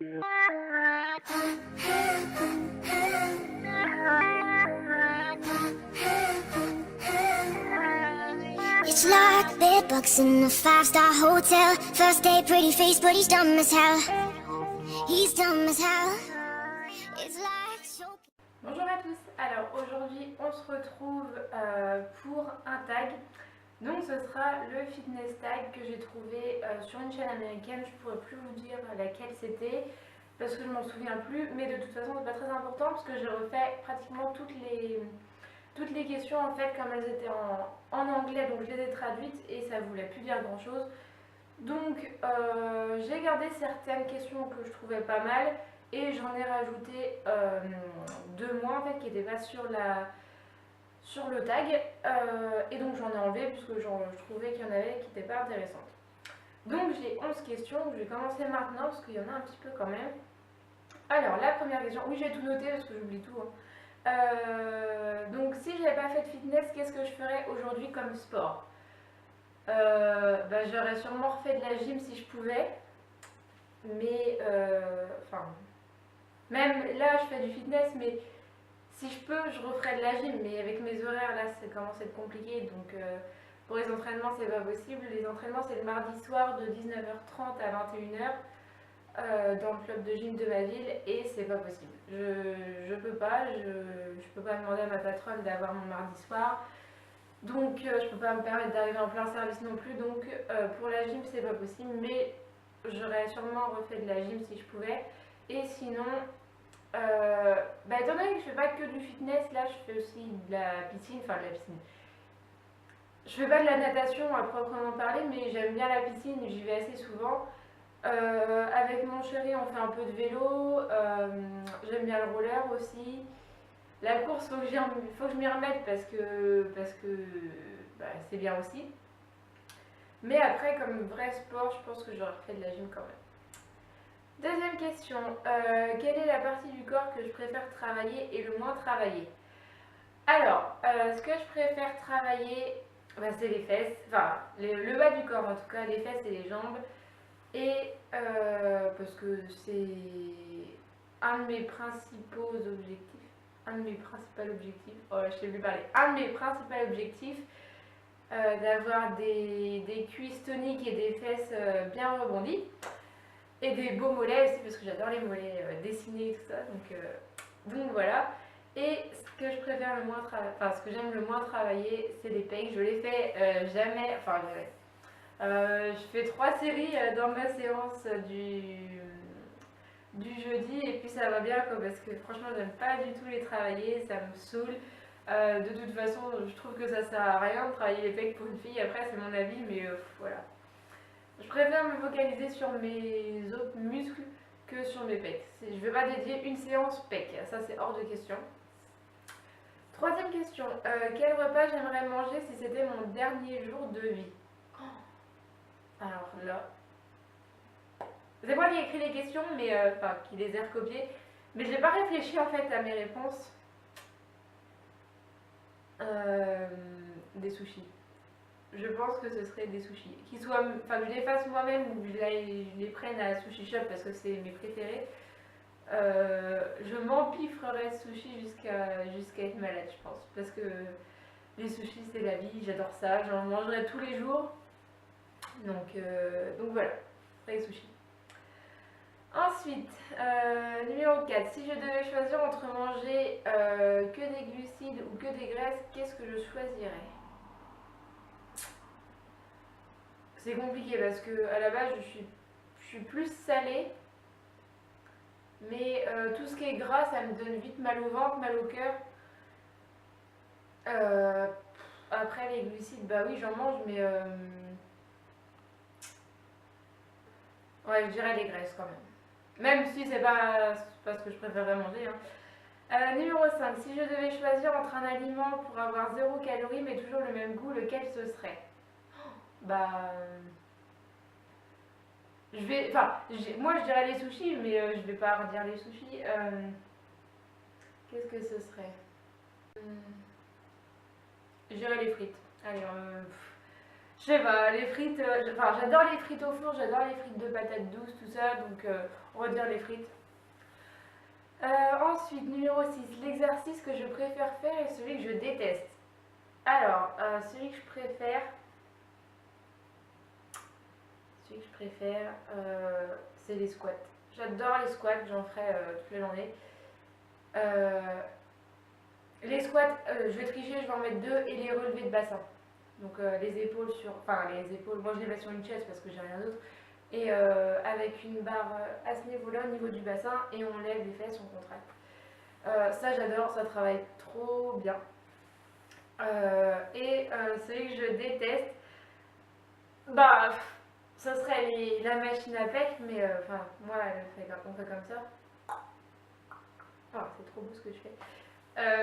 It's like bedbugs in a five-star hotel. First day, pretty face, but he's dumb as hell. He's dumb as hell. It's like so... Bonjour à tous, alors aujourd'hui on se retrouve pour un tag. Donc ce sera le fitness tag que j'ai trouvé sur une chaîne américaine. Je pourrais plus vous dire laquelle c'était parce que je m'en souviens plus, mais de toute façon c'est pas très important parce que j'ai refait pratiquement toutes les questions en fait comme elles étaient en anglais, donc je les ai traduites et ça voulait plus dire grand chose. Donc j'ai gardé certaines questions que je trouvais pas mal et j'en ai rajouté deux moins en fait qui n'étaient pas sur le tag et donc j'en ai enlevé puisque je trouvais qu'il y en avait qui n'étaient pas intéressantes. Donc j'ai 11 questions, je vais commencer maintenant parce qu'il y en a un petit peu quand même. Alors la première question, oui j'ai tout noté parce que j'oublie tout. Donc si j'avais pas fait de fitness, qu'est-ce que je ferais aujourd'hui comme sport? J'aurais sûrement refait de la gym si je pouvais, mais même là je fais du fitness, mais si je peux je referais de la gym, mais avec mes horaires là ça commence à être compliqué, donc pour les entraînements c'est pas possible. Les entraînements c'est le mardi soir de 19h30 à 21h dans le club de gym de ma ville et c'est pas possible. Je peux pas demander à ma patronne d'avoir mon mardi soir. Donc je peux pas me permettre d'arriver en plein service non plus, donc pour la gym c'est pas possible, mais j'aurais sûrement refait de la gym si je pouvais. Et sinon, étant donné que je fais pas que du fitness, là je fais aussi de la piscine, je fais pas de la natation à proprement parler, mais j'aime bien la piscine, j'y vais assez souvent. Avec mon chéri on fait un peu de vélo, j'aime bien le roller aussi. La course, faut que je m'y remette parce que c'est bien aussi. Mais après, comme vrai sport, je pense que j'aurais refait de la gym quand même. Deuxième question, quelle est la partie du corps que je préfère travailler et le moins travailler? Alors, ce que je préfère travailler, c'est les fesses, le bas du corps en tout cas, les fesses et les jambes. Et parce que c'est un de mes principaux objectifs. Un de mes principaux objectifs, je sais plus parler. Un de mes principaux objectifs, d'avoir des cuisses toniques et des fesses bien rebondies. Et des beaux mollets aussi, parce que j'adore les mollets dessinés et tout ça. Donc voilà. Et ce que je préfère le moins ce que j'aime le moins travailler, c'est les pecs. Je les fais jamais, je fais 3 séries dans ma séance du jeudi et puis ça va bien quoi, parce que franchement j'aime pas du tout les travailler, ça me saoule. De toute façon je trouve que ça sert à rien de travailler les pecs pour une fille, après c'est mon avis, mais voilà. Je préfère me focaliser sur mes autres muscles que sur mes pecs. Je vais pas dédier une séance pecs, ça c'est hors de question. Troisième question, quel repas j'aimerais manger si c'était mon dernier jour de vie? Alors là, c'est moi qui ai écrit les questions, mais qui les ai recopiées, mais j'ai pas réfléchi en fait à mes réponses. Des sushis. Je pense que ce serait des sushis. Que je les fasse moi-même ou que je les prenne à Sushi Shop parce que c'est mes préférés. Je m'empiffrerais de sushis jusqu'à être malade, je pense. Parce que les sushis c'est la vie, j'adore ça, j'en mangerai tous les jours. Donc voilà, les sushis. Ensuite, numéro 4, si je devais choisir entre manger que des glucides ou que des graisses, qu'est-ce que je choisirais? C'est compliqué parce que à la base je suis plus salée, mais tout ce qui est gras ça me donne vite mal au ventre, mal au cœur. Après les glucides, bah oui j'en mange, mais ouais je dirais les graisses quand même. Même si c'est pas ce que je préférerais manger. Numéro 5, si je devais choisir entre un aliment pour avoir 0 calories mais toujours le même goût, lequel ce serait? Moi je dirais les sushis, mais je vais pas redire les sushis. Qu'est-ce que ce serait? Je dirais les frites. Allez, je Je sais pas, les frites, enfin j'adore les frites au four, j'adore les frites de patates douces, tout ça, donc on va dire les frites. Ensuite, numéro 6, l'exercice que je préfère faire et celui que je déteste. Alors, celui que je préfère, c'est les squats. J'adore les squats, j'en ferai toute la journée. Les squats, je vais tricher, je vais en mettre deux et les relevés de bassin. Donc les épaules sur, enfin les épaules, moi je les mets sur une chaise parce que j'ai rien d'autre. Et avec une barre à ce niveau-là, au niveau du bassin, et on lève les fesses, on contracte. Ça j'adore, ça travaille trop bien. Celui que je déteste, bah, ça serait la machine à pec, mais enfin, moi, on fait comme ça. Ah, c'est trop beau ce que je fais.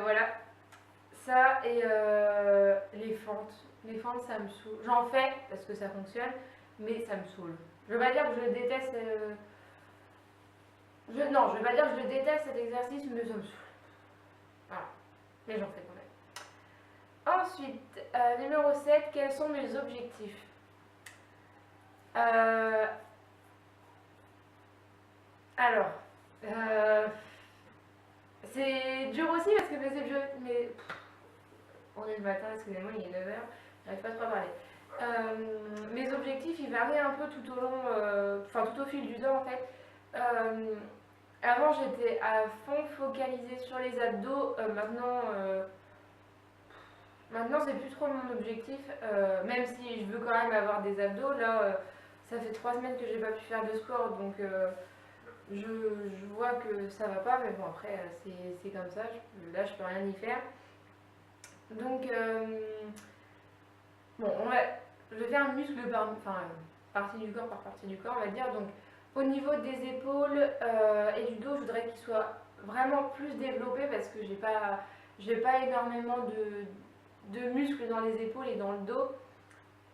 Voilà, ça et les fentes. Les fentes, ça me saoule. J'en fais parce que ça fonctionne, mais ça me saoule. Je veux pas dire que je déteste. Non, je veux pas dire que je déteste cet exercice, mais ça me saoule. Voilà, mais j'en fais quand même. Ensuite, numéro 7, quels sont mes objectifs? Alors, c'est dur aussi parce que on est le matin, excusez-moi, il est 9h, j'arrive pas trop à parler. Mes objectifs, ils varient un peu tout au long, enfin tout au fil du temps en fait. Avant, j'étais à fond focalisée sur les abdos. Maintenant, c'est plus trop mon objectif. Même si je veux quand même avoir des abdos, là, ça fait 3 semaines que j'ai pas pu faire de sport, donc je vois que ça va pas. Mais bon, après, c'est comme ça. Là, je peux rien y faire. Donc, bon, je vais faire muscle partie du corps par partie du corps, on va dire. Donc, au niveau des épaules et du dos, je voudrais qu'il soit vraiment plus développé parce que j'ai pas énormément de muscles dans les épaules et dans le dos.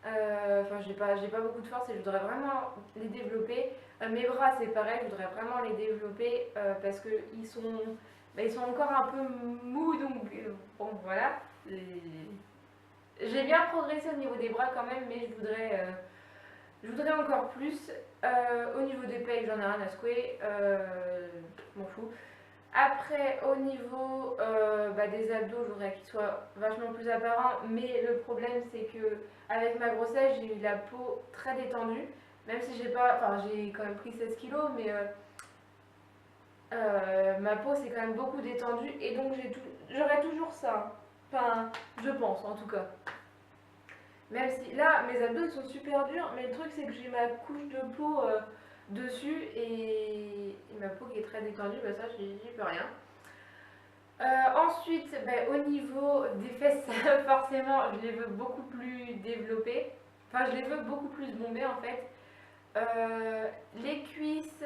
Enfin, j'ai pas beaucoup de force et je voudrais vraiment les développer. Mes bras, c'est pareil, je voudrais vraiment les développer parce qu'ils ils sont encore un peu mous, donc bon, voilà. J'ai bien progressé au niveau des bras quand même, mais je voudrais encore plus. Au niveau des pecs, j'en ai rien à secouer, m'en fous. Après, au niveau des abdos, je voudrais qu'ils soient vachement plus apparents, mais le problème c'est que avec ma grossesse, j'ai eu la peau très détendue, même si j'ai quand même pris 16 kilos, mais ma peau s'est quand même beaucoup détendue et donc j'aurai toujours ça. Enfin, je pense en tout cas. Même si là, mes abdos ils sont super durs, mais le truc c'est que j'ai ma couche de peau dessus et ma peau qui est très détendue, bah ça j'y peux rien. Ensuite, au niveau des fesses, forcément, je les veux beaucoup plus développées. Enfin, je les veux beaucoup plus bombées en fait. Les cuisses.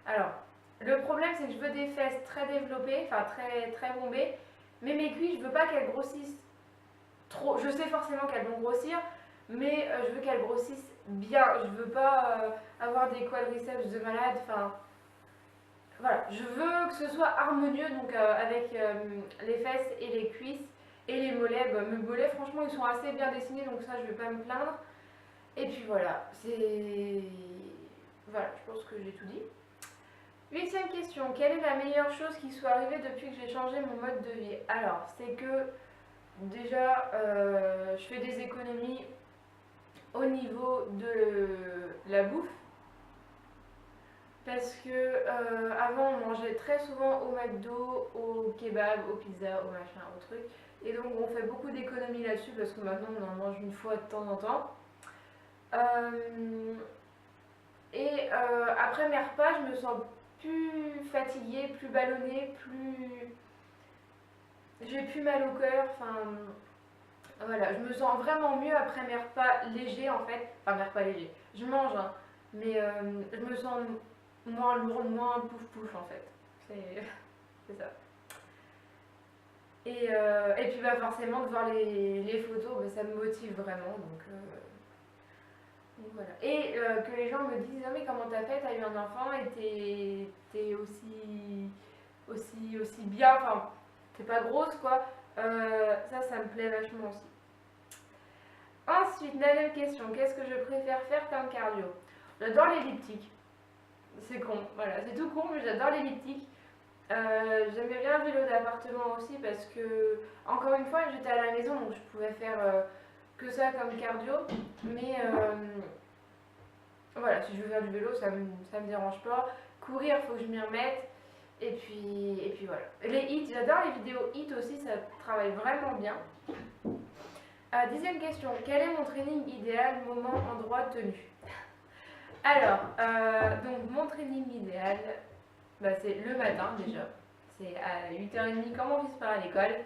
Alors, le problème c'est que je veux des fesses très développées, enfin très, très bombées. Mais mes cuisses, je veux pas qu'elles grossissent trop. Je sais forcément qu'elles vont grossir, mais je veux qu'elles grossissent bien. Je veux pas avoir des quadriceps de malade. Enfin, voilà, je veux que ce soit harmonieux, donc avec les fesses et les cuisses et les mollets. Mes mollets, franchement, ils sont assez bien dessinés, donc ça, je vais pas me plaindre. Et puis voilà, voilà, je pense que j'ai tout dit. 8e question, quelle est la meilleure chose qui soit arrivée depuis que j'ai changé mon mode de vie? Alors, c'est que déjà, je fais des économies au niveau de la bouffe. Parce que avant on mangeait très souvent au McDo, au kebab, au pizza, au machin, au truc. Et donc on fait beaucoup d'économies là-dessus parce que maintenant on en mange une fois de temps en temps. Après mes repas, je me sens plus fatiguée, plus ballonnée, j'ai plus mal au cœur. Enfin voilà, je me sens vraiment mieux après mes repas légers en fait. Enfin mes repas légers. Je mange, hein, mais je me sens moins lourde, moins pouf pouf en fait. C'est ça. Et puis forcément de voir les photos, ça me motive vraiment. Donc voilà. Et que les gens me disent: oh, mais comment t'as fait, t'as eu un enfant et t'es aussi bien, enfin t'es pas grosse quoi. Ça me plaît vachement aussi. Ensuite, 9e question, qu'est-ce que je préfère faire comme cardio? J'adore l'elliptique. C'est con, voilà, c'est tout con, mais j'adore l'elliptique. J'aimais bien le vélo d'appartement aussi parce que, encore une fois, j'étais à la maison donc je pouvais faire que ça comme cardio. Mais voilà, si je veux faire du vélo, ça me dérange pas. Courir, faut que je m'y remette. Et puis voilà. Les hits, j'adore les vidéos hits aussi, ça travaille vraiment bien. 10e question, quel est mon training idéal, moment, endroit, tenue? Alors, donc mon training idéal, bah, c'est le matin déjà. C'est à 8h30 quand mon fils part à l'école.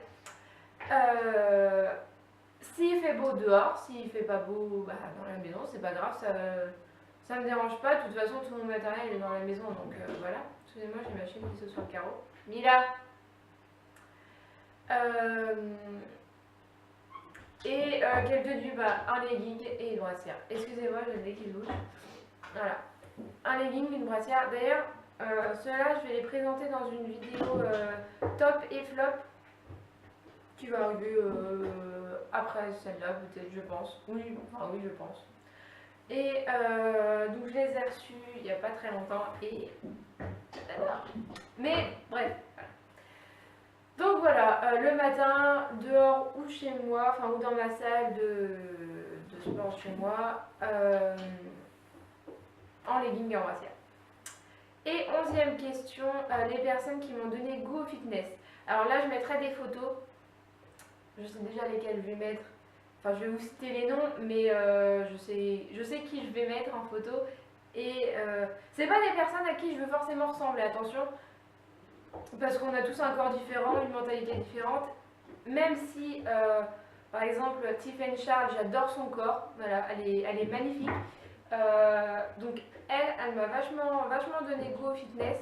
S'il fait beau dehors, s'il fait pas beau bah, dans la maison, c'est pas grave, ça me dérange pas. De toute façon, tout mon matériel est dans la maison, donc voilà. Excusez-moi, j'ai ma chaîne qui se sur le carreau. Mila quelle tenue? Bah, un legging et une brassière. Excusez-moi, j'ai le nez qui bouge. Voilà. Un legging, une brassière. D'ailleurs, ceux-là, je vais les présenter dans une vidéo top et flop qui va arriver après celle-là, peut-être, je pense. Oui, enfin oui, je pense. Et donc, je les ai reçus il n'y a pas très longtemps et... Mais, bref. Donc voilà, le matin, dehors ou chez moi, enfin ou dans ma salle de sport chez moi, en legging et en brassière. Et 11e question, les personnes qui m'ont donné goût au fitness. Alors là, je mettrai des photos. Je sais déjà lesquelles je vais mettre. Enfin, je vais vous citer les noms, mais je sais qui je vais mettre en photo. Et c'est pas des personnes à qui je veux forcément ressembler, attention. Parce qu'on a tous un corps différent, une mentalité différente. Même si, par exemple, Tiffany Charles, j'adore son corps. Voilà, elle est magnifique. Donc elle m'a vachement donné goût au fitness.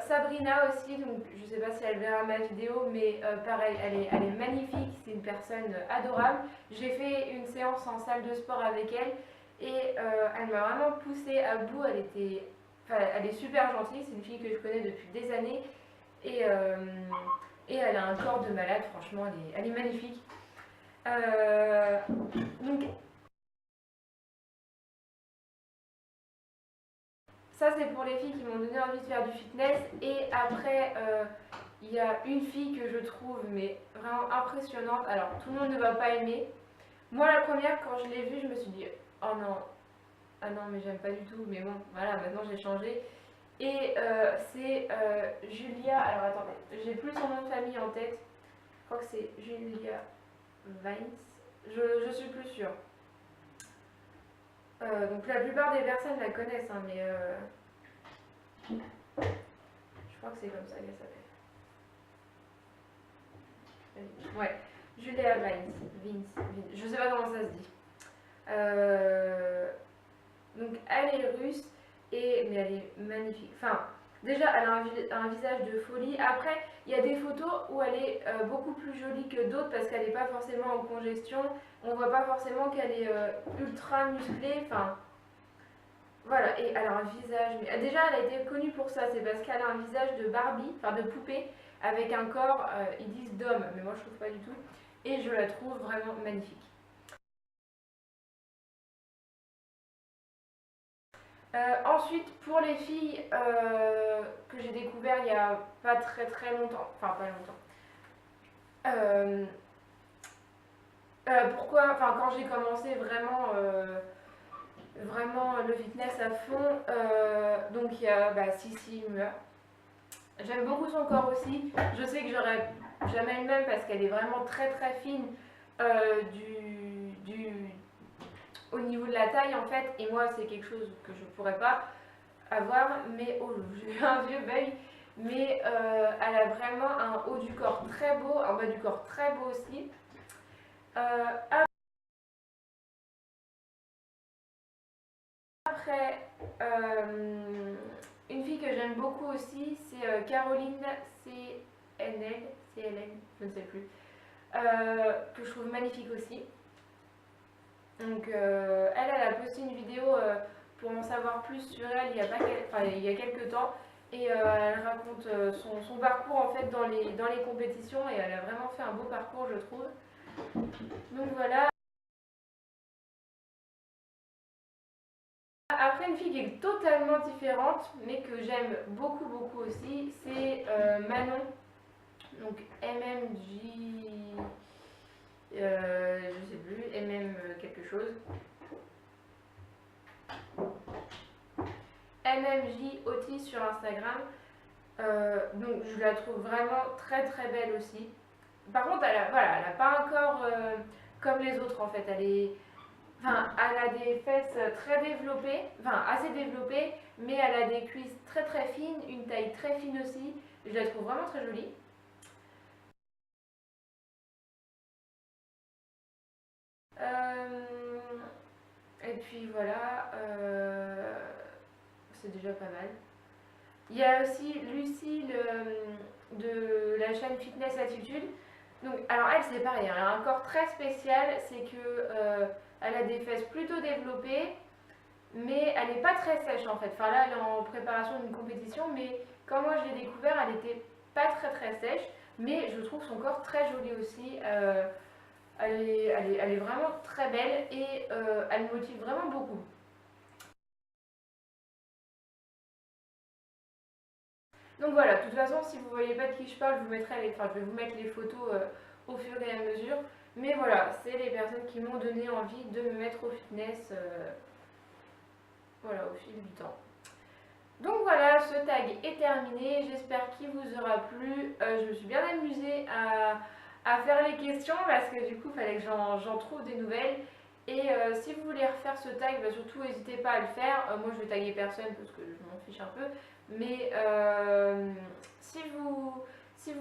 Sabrina aussi, donc je sais pas si elle verra ma vidéo, mais pareil, elle est magnifique, c'est une personne adorable. J'ai fait une séance en salle de sport avec elle et elle m'a vraiment poussée à bout. Elle est super gentille, c'est une fille que je connais depuis des années et, elle a un corps de malade, franchement, elle est magnifique. Donc ça c'est pour les filles qui m'ont donné envie de faire du fitness. Et après il y a une fille que je trouve mais vraiment impressionnante. Alors tout le monde ne va pas aimer. Moi la première quand je l'ai vue je me suis dit oh non, ah non mais j'aime pas du tout. Mais bon voilà, maintenant j'ai changé. Et c'est Julia, alors attendez, j'ai plus son nom de famille en tête. Je crois que c'est Julia Vines. Je suis plus sûre. Donc la plupart des personnes la connaissent, hein, mais je crois que c'est comme ça qu'elle s'appelle. Ouais, Julia Vince. Je sais pas comment ça se dit. Donc elle est russe, mais elle est magnifique. Enfin, déjà elle a un visage de folie. Après, il y a des photos où elle est beaucoup plus jolie que d'autres parce qu'elle n'est pas forcément en congestion. On voit pas forcément qu'elle est ultra musclée. Enfin, voilà, et elle a un visage. Mais déjà, elle a été connue pour ça. C'est parce qu'elle a un visage de Barbie, enfin de poupée, avec un corps, ils disent d'homme, mais moi je trouve pas du tout. Et je la trouve vraiment magnifique. Ensuite, pour les filles que j'ai découvert il y a pas très longtemps, enfin pas longtemps. Pourquoi, enfin quand j'ai commencé vraiment le fitness à fond, donc il y a Sissi Mua. J'aime beaucoup son corps aussi. Je sais que j'aurais jamais le même parce qu'elle est vraiment très fine au niveau de la taille en fait. Et moi c'est quelque chose que je pourrais pas avoir. Mais oh, j'ai eu un vieux beuil. Mais elle a vraiment un haut du corps très beau, un bas du corps très beau aussi. Après, une fille que j'aime beaucoup aussi, c'est Caroline CNL, je ne sais plus, que je trouve magnifique aussi. Donc elle a posté une vidéo pour en savoir plus sur elle il y a quelques temps. Et elle raconte son parcours en fait dans les compétitions et elle a vraiment fait un beau parcours je trouve. Donc voilà. Après une fille qui est totalement différente mais que j'aime beaucoup aussi, c'est Manon. Donc MMJ, je sais plus, MM quelque chose. MMJ Otis sur Instagram. Donc je la trouve vraiment très belle aussi. Par contre, voilà, elle a pas un corps comme les autres en fait. Elle a des fesses très développées, enfin assez développées, mais elle a des cuisses très fines, une taille très fine aussi. Je la trouve vraiment très jolie. Euh, et puis voilà, c'est déjà pas mal. Il y a aussi Lucille de la chaîne Fitness Attitude. Donc, alors elle c'est pareil, elle a un corps très spécial, c'est que elle a des fesses plutôt développées, mais elle n'est pas très sèche en fait. Enfin là elle est en préparation d'une compétition, mais quand moi je l'ai découvert, elle n'était pas très sèche, mais je trouve son corps très joli aussi. Elle est vraiment très belle et elle me motive vraiment beaucoup. Donc voilà, de toute façon, si vous ne voyez pas de qui je parle, je vais vous mettre les photos au fur et à mesure. Mais voilà, c'est les personnes qui m'ont donné envie de me mettre au fitness voilà, au fil du temps. Donc voilà, ce tag est terminé. J'espère qu'il vous aura plu. Je me suis bien amusée à faire les questions parce que du coup, il fallait que j'en trouve des nouvelles. Et si vous voulez refaire ce tag, bah, surtout n'hésitez pas à le faire. Moi, je vais taguer personne parce que je m'en fiche un peu. Mais si vous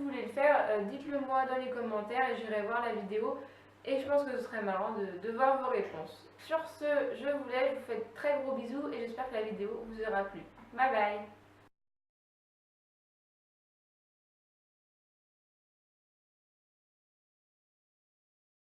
voulez le faire, dites-le moi dans les commentaires et j'irai voir la vidéo. Et je pense que ce serait marrant de voir vos réponses. Sur ce, je vous laisse, je vous fais de très gros bisous et j'espère que la vidéo vous aura plu. Bye bye!